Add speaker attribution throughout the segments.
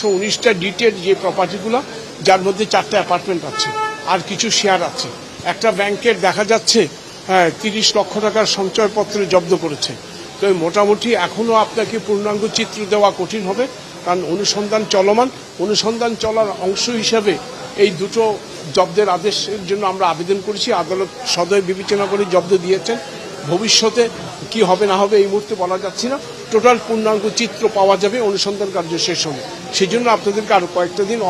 Speaker 1: 119টা ডিটের যে প্রপার্টিগুলো, যার মধ্যে 4টা অ্যাপার্টমেন্ট আছে আর কিছু শেয়ার আছে। একটা ব্যাংকের দেখা যাচ্ছে 30 লক্ষ টাকার সঞ্চয়পত্র জব্দ করেছে। তো মোটামুটি এখনো আপনাকে পূর্ণাঙ্গ চিত্র দেওয়া কঠিন হবে, কারণ অনুসন্ধান চলমান। অনুসন্ধান চলার অংশ হিসাবে এই দুটো জব্দের আদেশের জন্য আমরা আবেদন করেছি। আদালত সদয় বিবেচনা করে জব্দ দিয়েছেন। ভবিষ্যতে কি হবে না হবে এই মুহূর্তে বলা যাচ্ছে না। টোটাল পূর্ণাঙ্গ চিত্র পাওয়া যাবে অনুসন্ধান কার্য শেষ হলে। সেই জন্য আপনাদেরকে আরো কয়েকটা দিন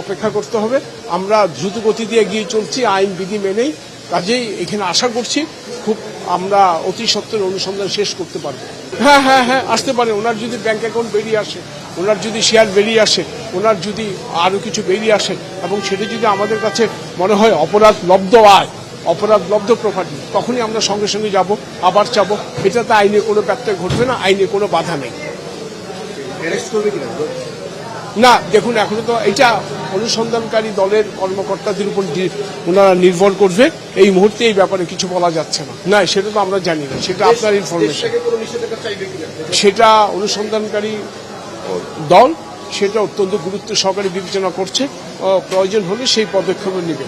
Speaker 1: অপেক্ষা করতে হবে। আমরা দ্রুত গতি দিয়ে এগিয়ে চলছি আইন বিধি মেনেই। কাজেই এখানে আশা করছি খুব আমরা অতি সত্ত্বর অনুসন্ধান শেষ করতে পারবো। হ্যাঁ আসতে পারে। ওনার যদি ব্যাংক অ্যাকাউন্ট বেরিয়ে আসে, ওনার যদি শেয়ার বেরিয়ে আসে, ওনার যদি আরো কিছু বেরিয়ে আসে এবং সেটা যদি আমাদের কাছে মনে হয় অপরাধ লব্ধ আয়, অপরাধ লব্ধ প্রপার্টি, তখনই আমরা সঙ্গে সঙ্গে যাব, আবার চাবো। এটাতে আইনে কোনো ব্যত্যয় ঘটবে না, আইনে কোনো বাধা নেই। না দেখুন, এখনো তো এটা অনুসন্ধানকারী দলের কর্মকর্তাদের উপর ওনারা নির্ভর করবে। এই মুহূর্তে এই ব্যাপারে কিছু বলা যাচ্ছে না। না, সেটা তো আমরা জানি না, সেটা আপনার ইনফরমেশন। সেটা অনুসন্ধানকারী দল সেটা অত্যন্ত গুরুত্ব সহকারে বিবেচনা করছে। প্রয়োজন হলে সেই পদক্ষেপ নেবে।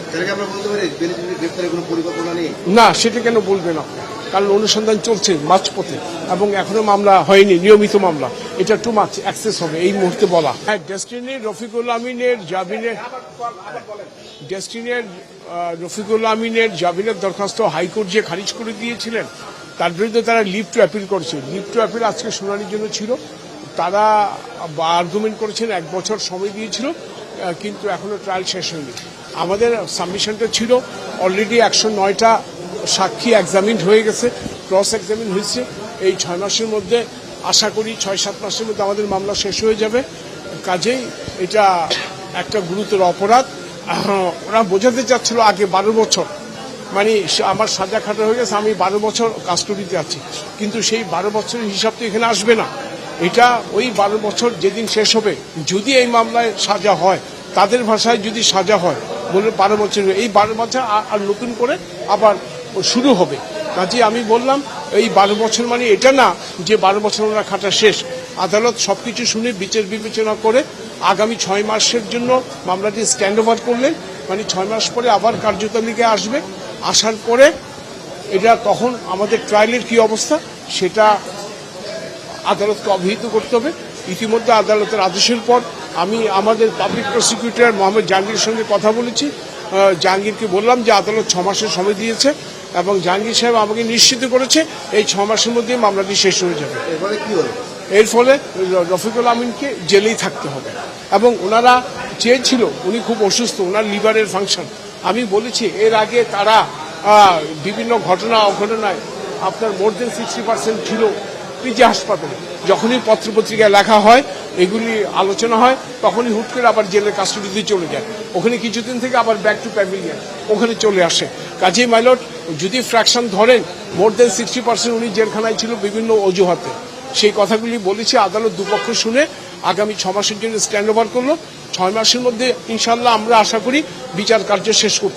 Speaker 1: না, সেটা কেন বলবেন আপনি? কারণ অনুসন্ধান চলছে মাঝপথে এবং এখনো মামলা হয়নি, নিয়মিত মামলা। এটা টু মাচ অ্যাক্সেস হবে এই মুহূর্তে বলা। হ্যাঁ, ডেস্টিনির রফিকুল আমিনের জামিনের দরখাস্ত হাইকোর্ট যে খারিজ করে দিয়েছিলেন, তার বিরুদ্ধে তারা লিভ টু অ্যাপিল করেছে। লিভ টু অ্যাপিল আজকে শুনানির জন্য ছিল। তারা আর্গুমেন্ট করেছেন 1 বছর সময় দিয়েছিল, কিন্তু এখনো ট্রায়াল শেষ হয়নি। আমাদের সাবমিশনটা ছিল অলরেডি 109টা সাক্ষী এক্সামিন হয়ে গেছে, ক্রস এক্সামিন হয়েছে। এই 6 মাসের মধ্যে আশা করি 6-7 মাসের মধ্যে আমাদের মামলা শেষ হয়ে যাবে। কাজেই এটা একটা গুরুতর অপরাধ। ওরা বোঝাতে চাচ্ছিল আগে 12 বছর, মানে আমার সাজা খাটা হয়ে গেছে, আমি 12 বছর কাস্টডিতে আছি, কিন্তু সেই 12 বছরের হিসাব তো এখানে আসবে না। এটা ওই 12 বছর যেদিন শেষ হবে, যদি এই মামলায় সাজা হয়, তাদের ভাষায় যদি সাজা হয়, বলে 12 বছর, এই 12 বছর আর নতুন করে আবার শুরু হবে। কাজে আমি বললাম এই 12 বছর মানে এটা না যে 12 বছর ওনার খাটা শেষ। আদালত সবকিছু শুনে বিচার বিবেচনা করে আগামী 6 মাসের জন্য মামলাটি স্ট্যান্ড ওভার করলেন। মানে 6 মাস পরে আবার কার্যতালিকায় আসবে। আসার পরে এটা তখন আমাদের ট্রায়ালের কি অবস্থা সেটা আদালতকে অবহিত করতে হবে। ইতিমধ্যে আদালতের আদেশের পর আমি আমাদের পাবলিক প্রসিকিউটর মোহাম্মদ জাহাঙ্গীরের সঙ্গে কথা বলেছি। জাহাঙ্গীরকে বললাম যে আদালত 6 মাসের সময় দিয়েছে এবং জাহাঙ্গীর সাহেব আমাকে নিশ্চিত করেছে এই 6 মাসের মধ্যে মামলাটি শেষ হয়ে যাবে। এর ফলে রফিকুল আমিনকে জেলেই থাকতে হবে। এবং ওনারা চেয়েছিল, উনি খুব অসুস্থ, ওনার লিভারের ফাংশন। আমি বলেছি এর আগে তারা বিভিন্ন ঘটনা অঘটনায় আপনার মোর দেন 60% ছিল পিজি হাসপাতালে। যখনই পত্রপত্রিকায় লেখা হয়, এগুলি আলোচনা হয়, তখনই হুট করে আবার জেলের কাস্টডিতে চলে যায়। ওখানে কিছুদিন থেকে আবার ব্যাক টু প্যাভিলিয়ন ওখানে চলে আসে। কাজেই মাইলট যদি ফ্র্যাকশন ধরেন মোর দেন 60% উনি জেলখানায় ছিল বিভিন্ন অজুহাতে। সেই কথাগুলি বলেছি। আদালত দুপক্ষ শুনে আগামী 6 মাসের জন্য স্ট্যান্ড ওভার করলো। 6 মাসের মধ্যে ইনশাল্লাহ আমরা আশা করি বিচার কার্য শেষ করতে